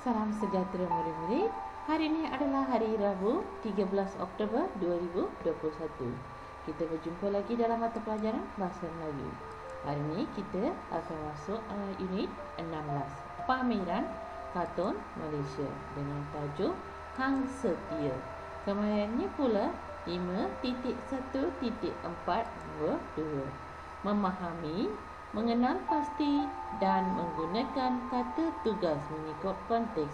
Salam sejahtera murid-murid. Hari ini adalah hari Rabu 13 Oktober 2021. Kita berjumpa lagi dalam mata pelajaran Bahasa Melayu. Hari ini kita akan masuk unit 16, Pameran Kartun Malaysia dengan tajuk Hang Setia. Kemahirannya pula 5.1.4.2. Memahami, mengenal pasti dan menggunakan kata tugas mengikut konteks.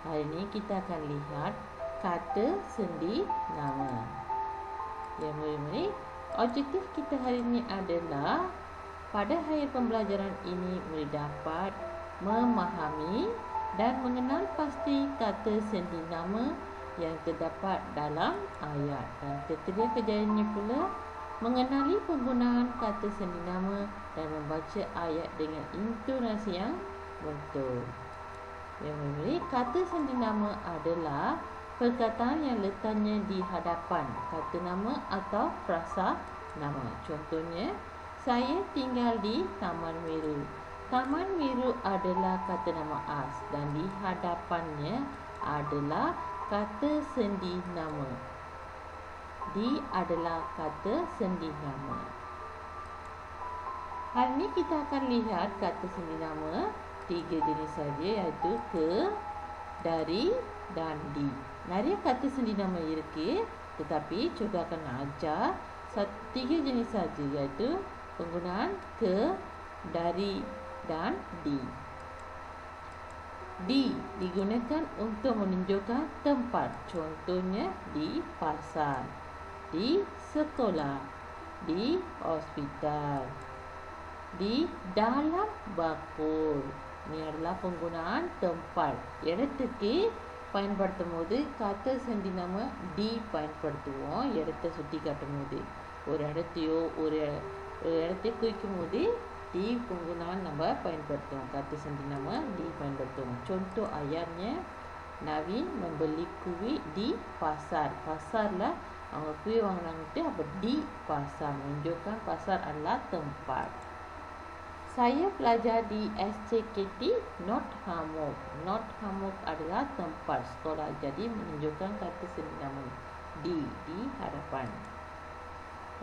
Hari ini kita akan lihat kata sendi nama. Ya murid-murid, objektif kita hari ini adalah pada akhir pembelajaran ini murid dapat memahami dan mengenal pasti kata sendi nama yang terdapat dalam ayat. Dan kriteria kejadiannya pula mengenali penggunaan kata sendi nama dan membaca ayat dengan intonasi yang betul. Yang memberi kata sendi nama adalah perkataan yang letaknya di hadapan kata nama atau frasa nama. Contohnya, saya tinggal di Taman Miru. Taman Miru adalah kata nama as dan di hadapannya adalah kata sendi nama. Di adalah kata sendi nama. Hari ini kita akan lihat kata sendi nama 3 jenis saja, iaitu ke, dari dan di. Naria kata sendi nama irki, tetapi juga akan ajar 3 jenis saja, iaitu penggunaan ke, dari dan di. Di digunakan untuk menunjukkan tempat, contohnya di pasar, di sekolah, di hospital, di dalam bakul. Ini adalah penggunaan tempat. இடத்துக்கு பயன்படுத்தும் போது கத்த செndi nama di பயன்படுத்துவோம். இடத்தை சுட்டி காட்டும் போது ஒரு இடத்தையோ ஒரு இடத்தை குறிக்கும் போது di penggunaan நம்ம பயன்படுத்துவோம். Kata sendi nama di பயன்படுத்துவோம். Contoh ayatnya, Navin membeli kuih di pasar. Pasar lah அவங்க kuih வாங்குறாங்கட்டு அப்ப di pasar, menunjukkan pasar adalah tempat. Saya belajar di SCKT Not Hamok. Not Hamok adalah tempat sekolah, jadi menunjukkan kata sendi nama di hadapan.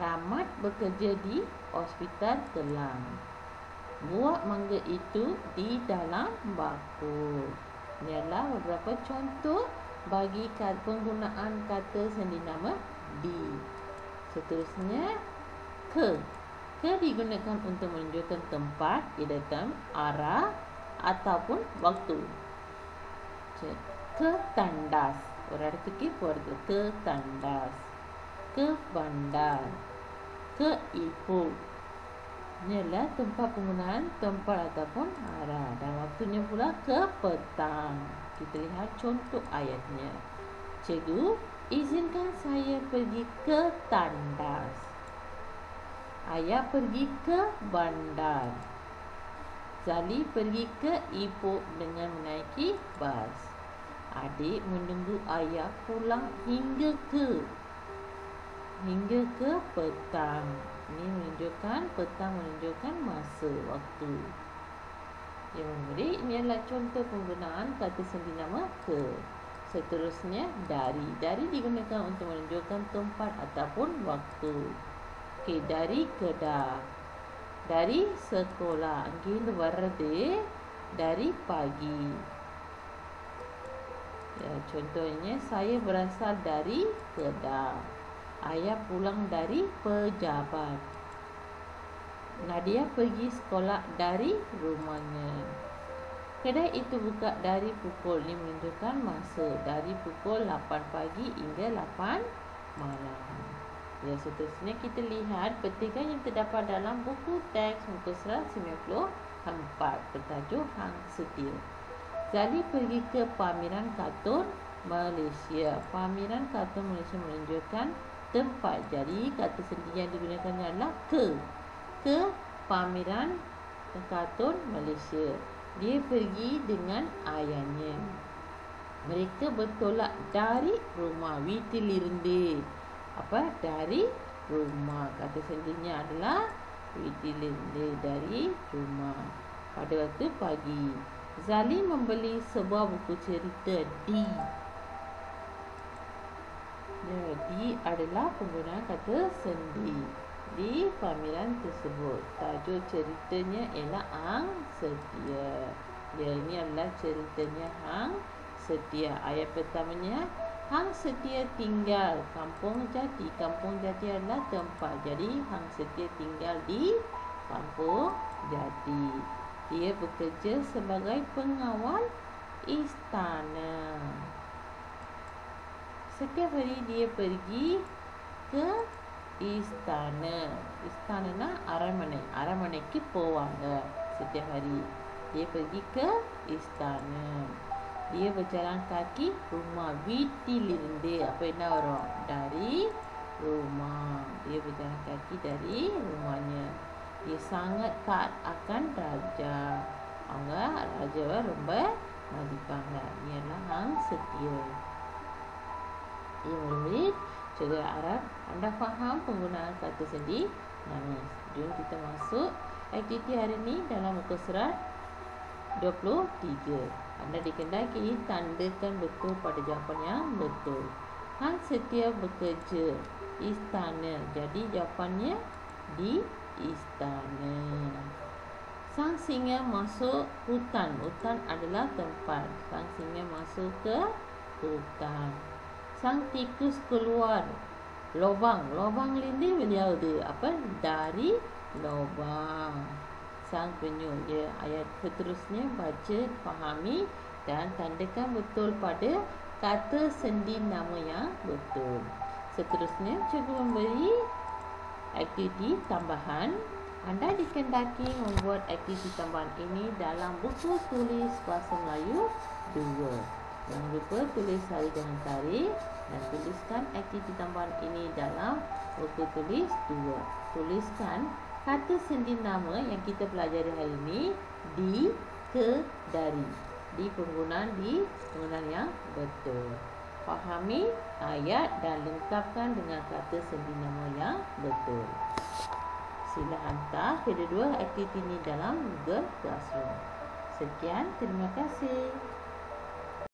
Rahmat bekerja di Hospital Kelang. Buah mangga itu di dalam bakul. Ini adalah beberapa contoh bagi penggunaan kata sendi nama di. Seterusnya, ke. Ke digunakan untuk menunjukkan tempat, kedatangan, arah ataupun waktu. Ke tandas. Orang itu keluarga. Ke tandas. Ke bandar. Ke ibu. Ini adalah tempat penggunaan tempat ataupun arah. Dan waktunya pula ke petang. Kita lihat contoh ayatnya. Cikgu, izinkan saya pergi ke tandas. Ayah pergi ke bandar. Zali pergi ke Ipoh dengan menaiki bas. Adik menunggu ayah pulang hingga ke petang. Ini menunjukkan petang, menunjukkan masa, waktu. Yang murid, ini adalah contoh penggunaan kata sendi nama ke. Seterusnya, dari. Dari digunakan untuk menunjukkan tempat ataupun waktu. Okey, dari kedai, dari sekolah, இங்கிருந்து வர்றது dari pagi. Ya, contohnya, saya berasal dari kedai. Ayah pulang dari pejabat. Nadia pergi sekolah dari rumahnya. Kedai itu buka dari pukul, ini menunjukkan masa, dari pukul 8 pagi hingga 8 malam. Ya, seterusnya kita lihat petikan yang terdapat dalam buku teks muka surat 94 bertajuk Hang Setia. Zali pergi ke Pameran Kartun Malaysia. Pameran Kartun Malaysia menunjukkan tempat. Jadi kata sendi yang digunakan adalah ke Pameran Kartun Malaysia. Dia pergi dengan ayahnya. Mereka bertolak dari rumah. வீட்டிலிருந்து. Apa? Dari rumah. Kata sendinya adalah வீட்டிலிருந்து, dari rumah. Pada waktu pagi. Zali membeli sebuah buku cerita di. Di adalah penggunaan kata sendi di pameran tersebut. Tajuk ceritanya ialah Hang Setia. Ini adalah ceritanya Hang Setia. Ayat pertamanya, Hang Setia tinggal Kampung Jati. Kampung Jati adalah tempat. Jadi Hang Setia tinggal di Kampung Jati. Dia bekerja sebagai pengawal istana. Setiap hari dia pergi ke istana. Istana அரண்மனை. அரண்மனைக்கு போவாங்க. Setiap hari dia pergi ke istana. Dia berjalan kaki rumah. வீட்டிலிருந்து. Apa என்ன வரும்? Dari rumah. Dia berjalan kaki dari rumahnya. Dia sangat taat akan raja. அவங்க ராஜாவை ரொம்ப மதிப்பாங்க. Dia adalah Hang Setia. Ya murid-murid, saudara Arab, anda faham penggunaan kata sendi nama. Jom kita masuk aktiviti hari ini dalam muka surat 23. Anda dikendaki tandakan betul pada jawapan yang betul. Hang Setia bekerja istana. Jadi jawapannya di istana. Sang singa masuk hutan. Hutan adalah tempat. Sang singa masuk ke hutan. Sang tikus keluar lubang. Lubang lindi beliau tu apa? Dari lubang. Sang penyu. Ya, ayat seterusnya baca, fahami dan tandakan betul pada kata sendi nama yang betul. Seterusnya cikgu memberi aktiviti tambahan. Anda dikendaki membuat aktiviti tambahan ini dalam buku tulis bahasa Melayu 2. Jangan lupa tulis hari dan tarikh dan tuliskan aktiviti tambahan ini dalam buku tulis 2. Tuliskan kata sendi nama yang kita pelajari hari ini di, ke, dari. Di penggunaan yang betul. Fahami ayat dan lengkapkan dengan kata sendi nama yang betul. Sila hantar kedua-dua aktiviti ini dalam Google Classroom. Sekian, terima kasih.